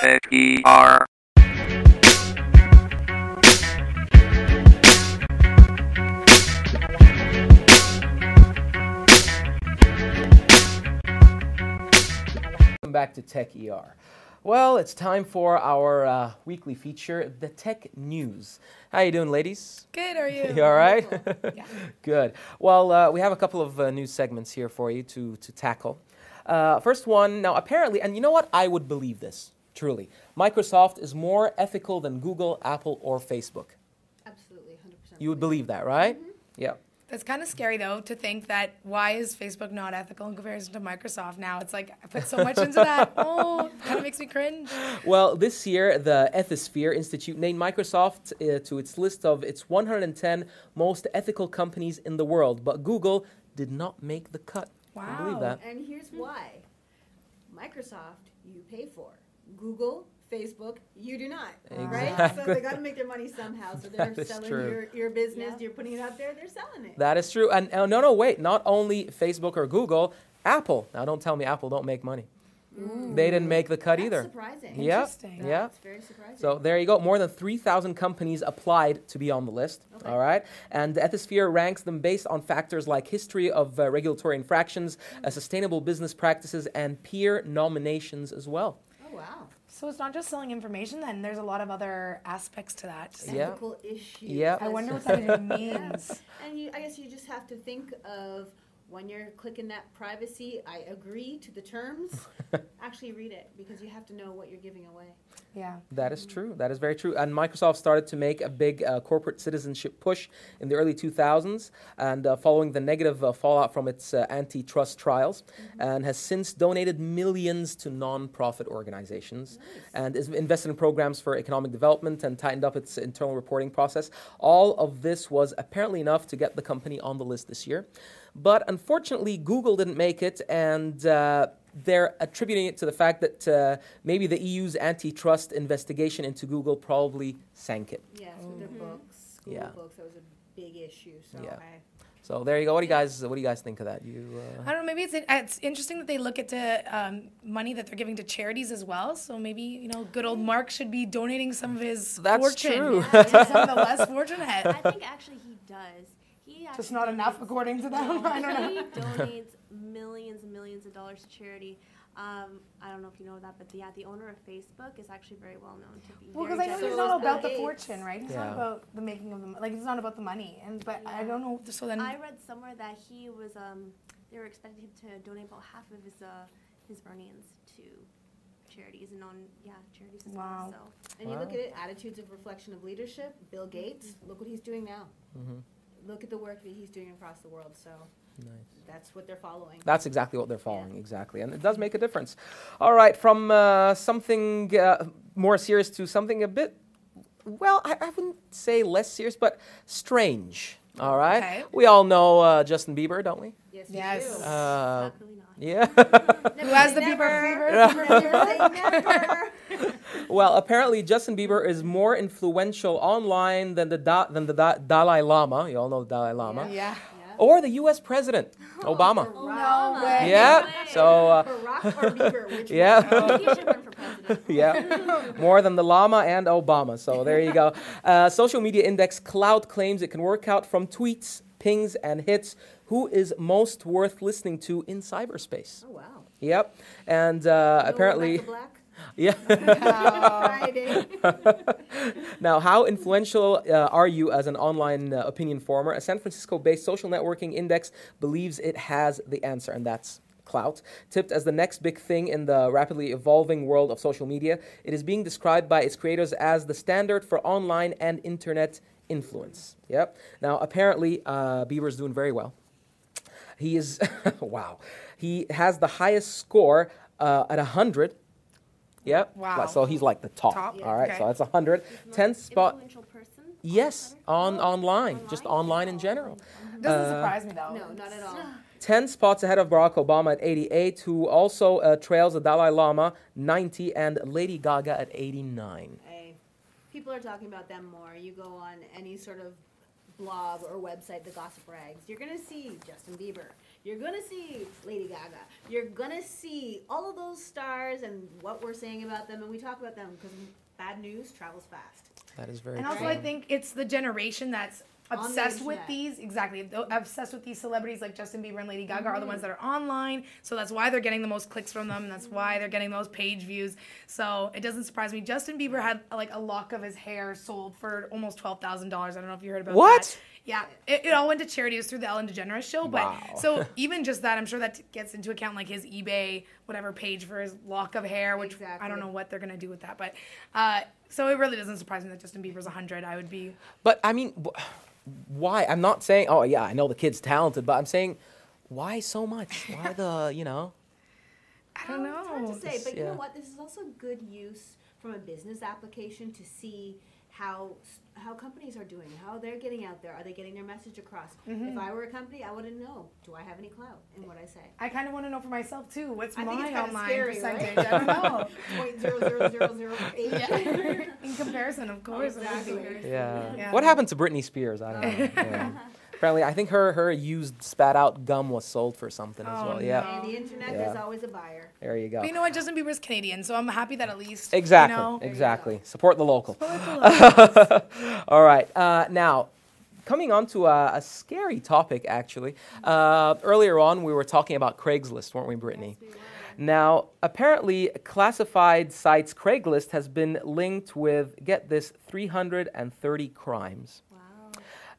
Tech ER. Welcome back to Tech ER. Well, it's time for our weekly feature, the Tech News. How you doing, ladies? Good, are you? You all right? Yeah. Good. Well, we have a couple of news segments here for you to tackle. First one, now apparently, and you know what? I would believe this, truly. Microsoft is more ethical than Google, Apple, or Facebook. Absolutely, 100%. You would believe that, right? Yeah. That's kind of scary, though, to think that why is Facebook not ethical in comparison to Microsoft now? It's like, I put so much into that. Oh, kind of makes me cringe. Well, this year, the Ethisphere Institute named Microsoft to its list of its 110 most ethical companies in the world, but Google did not make the cut. Can you believe that? And here's why. Microsoft, you pay for. Google, Facebook, you do not. Right? Exactly. So they got to make their money somehow. So they're That is selling true. your business. You're putting it out there. They're selling it. That is true. And no, wait. Not only Facebook or Google, Apple. Now, don't tell me Apple don't make money. They didn't make the cut That's either. surprising. Yeah, Interesting. yeah. It's very surprising. So there you go. More than 3,000 companies applied to be on the list. Okay. All right. And the Ethisphere ranks them based on factors like history of regulatory infractions, sustainable business practices, and peer nominations as well. Oh, wow. So it's not just selling information, then. There's a lot of other aspects to that. Yeah. Ethical issues. Yeah. I wonder what that even means. And I guess you just have to think of when you're clicking that privacy, I agree to the terms, actually read it because you have to know what you're giving away. Yeah. That is true. That is very true. And Microsoft started to make a big corporate citizenship push in the early 2000s, and following the negative fallout from its antitrust trials, and has since donated millions to non-profit organizations, and is invested in programs for economic development and tightened up its internal reporting process. All of this was apparently enough to get the company on the list this year. But unfortunately, Google didn't make it, and they're attributing it to the fact that maybe the EU's antitrust investigation into Google probably sank it. Yes, with their books, school Yeah. books, that was a big issue. So Yeah. So there you go. What do you guys think of that? I don't know. Maybe it's interesting that they look at the money that they're giving to charities as well. So maybe good old Mark should be donating some of his That's fortune true. to some of the less fortunate. I think actually he does. He actually Just not enough donates- according to them. I don't know. He donates millions and millions of dollars to charity. I don't know if you know that, but the owner of Facebook is actually very well known to be. Well, very because I know generous. he's not Bill about the Gates. fortune, right? He's Yeah. not about the making of the like. It's not about the money, but I don't know. So then, I read somewhere that he was. They were expecting him to donate about half of his earnings to charities and charities as Wow. well. So. And you look at it, attitudes of reflection of leadership. Bill Gates, look what he's doing now. Look at the work that he's doing across the world. So that's what they're following. That's exactly what they're following, exactly. And it does make a difference. All right, from something more serious to something a bit, well, I wouldn't say less serious, but strange. All right? Okay. We all know Justin Bieber, don't we? Yes, you Yes. do. Not really not. Yeah. who has the Never. Bieber fever? Never say never. Well, apparently Justin Bieber is more influential online than the Dalai Lama. You all know the Dalai Lama. Yeah. Or the U.S. President, Obama. No way. Yeah. So, Barack or Bieber, which yeah. one? He should run for president. Yeah, more than the llama and Obama. So there you go. Social media index Cloud claims it can work out from tweets, pings, and hits who is most worth listening to in cyberspace. Oh, wow. Yep. And No apparently, Rebecca Black? yeah. Friday. Now, how influential are you as an online opinion former? A San Francisco-based social networking index believes it has the answer, and that's clout. Tipped as the next big thing in the rapidly evolving world of social media, it is being described by its creators as the standard for online and internet influence. Yep. Now, apparently, Bieber's doing very well. He is, wow. He has the highest score at 100. Yep. Wow. So he's like the top. Top, All right. okay. So that's 100. 10th spot. Influential person. Yes, online, just online in general. Doesn't surprise me though. No, not at all. 10 spots ahead of Barack Obama at 88, who also trails the Dalai Lama, 90, and Lady Gaga at 89. Hey, people are talking about them more. You go on any sort of blog or website, the Gossip Rags, you're going to see Justin Bieber. You're gonna see Lady Gaga. You're gonna see all of those stars and what we're saying about them, and we talk about them because bad news travels fast. That is very And true. also, I think it's the generation that's On the obsessed with internet. these. Exactly. Obsessed with these celebrities like Justin Bieber and Lady Gaga are the ones that are online. So that's why they're getting the most clicks from them. That's why they're getting those page views. So it doesn't surprise me. Justin Bieber had like a lock of his hair sold for almost $12,000. I don't know if you heard about What? that. Yeah, it all went to charity. It was through the Ellen DeGeneres show. But Wow. so even just that, I'm sure that gets into account like his eBay, whatever page for his lock of hair, which I Exactly. don't know what they're going to do with that. But so it really doesn't surprise me that Justin Bieber's 100. I would be. But I mean, why? I'm not saying, oh yeah, I know the kid's talented, but I'm saying, why so much? Why the, you know? I don't know. It's hard to say, but you Yeah. know what? This is also good use from a business application to see how companies are doing, how they're getting out there. Are they getting their message across? If I were a company, I wouldn't know. Do I have any clout in what I say? I kind of want to know for myself too. What's I think my it's kinda online scary, percentage? right? I don't know. 0.00008. Yeah. In comparison, of course. it would be. Exactly. Yeah. Yeah. What happened to Britney Spears? I don't know. Yeah. Apparently, I think her used spat out gum was sold for something as Oh, well. Yeah. no. And the internet, Yeah. there's always a buyer. There you go. But you know what? Justin Bieber's Canadian, so I'm happy that at least Exactly. You know, Exactly. Support the local. Support All right. Now, coming on to a scary topic, actually. Earlier on, we were talking about Craigslist, weren't we, Brittany? Yes, we were. Now, apparently, classified sites Craigslist has been linked with, get this, 330 crimes.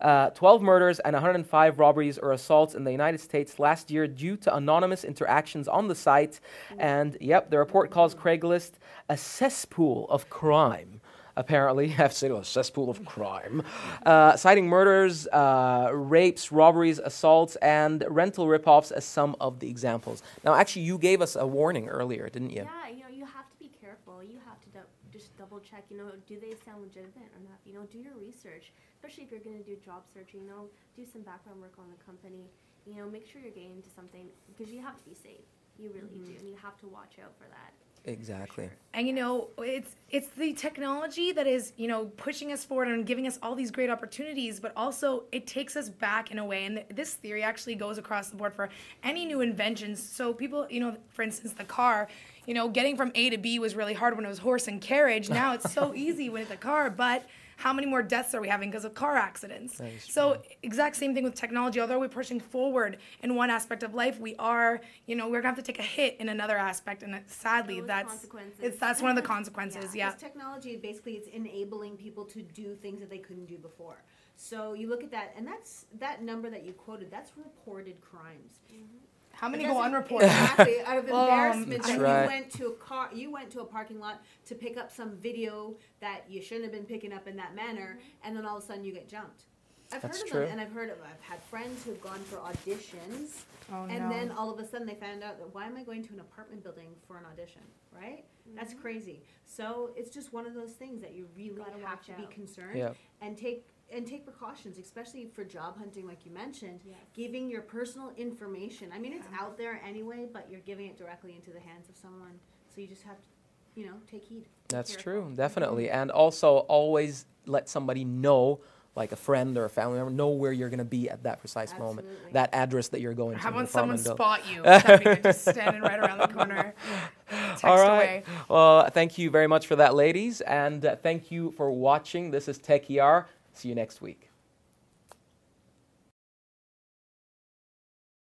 Wow. 12 murders and 105 robberies or assaults in the United States last year due to anonymous interactions on the site. And, yep, the report calls Craigslist a cesspool of crime. Apparently, I've said a cesspool of crime, citing murders, rapes, robberies, assaults, and rental ripoffs as some of the examples. Now, actually, you gave us a warning earlier, didn't you? Yeah, you have to be careful. You have to just double check, do they sound legitimate or not? Do your research, especially if you're going to do job searching, do some background work on the company. Make sure you're getting into something because you have to be safe. You really do, and you have to watch out for that. Exactly. And it's the technology that is, pushing us forward and giving us all these great opportunities, but also it takes us back in a way. And this theory actually goes across the board for any new inventions. So people, for instance, the car, getting from A to B was really hard when it was horse and carriage. Now it's so easy with the car, but how many more deaths are we having because of car accidents? That is So exact same thing with technology. Although we're pushing forward in one aspect of life, we are, we're gonna have to take a hit in another aspect, and sadly, Those that's consequences. that's one of the consequences. Yeah. This technology, basically, it's enabling people to do things that they couldn't do before. So you look at that, and that number that you quoted, that's reported crimes. How many It go doesn't- unreported? Exactly, out of embarrassment That's that right. you went to a parking lot to pick up some video that you shouldn't have been picking up in that manner, and then all of a sudden you get jumped. I've That's heard of true. them, and I've had friends who've gone for auditions, Oh, and no. then all of a sudden they found out that why am I going to an apartment building for an audition, right? That's crazy. So it's just one of those things that you really Gotta have watch to be out. concerned Yep. and take precautions, especially for job hunting, like you mentioned. Yes. Giving your personal information. I mean, it's out there anyway, but you're giving it directly into the hands of someone. So you just have to, take heed. That's careful. true, definitely. And also always let somebody know, like a friend or a family member, know where you're going to be at that precise moment, Absolutely. that address that you're going to. How in the about someone apartment building. spot you? That'd be good, just standing right around the corner. Text All right. away. Well, thank you very much for that, ladies. And thank you for watching. This is Tech ER. See you next week.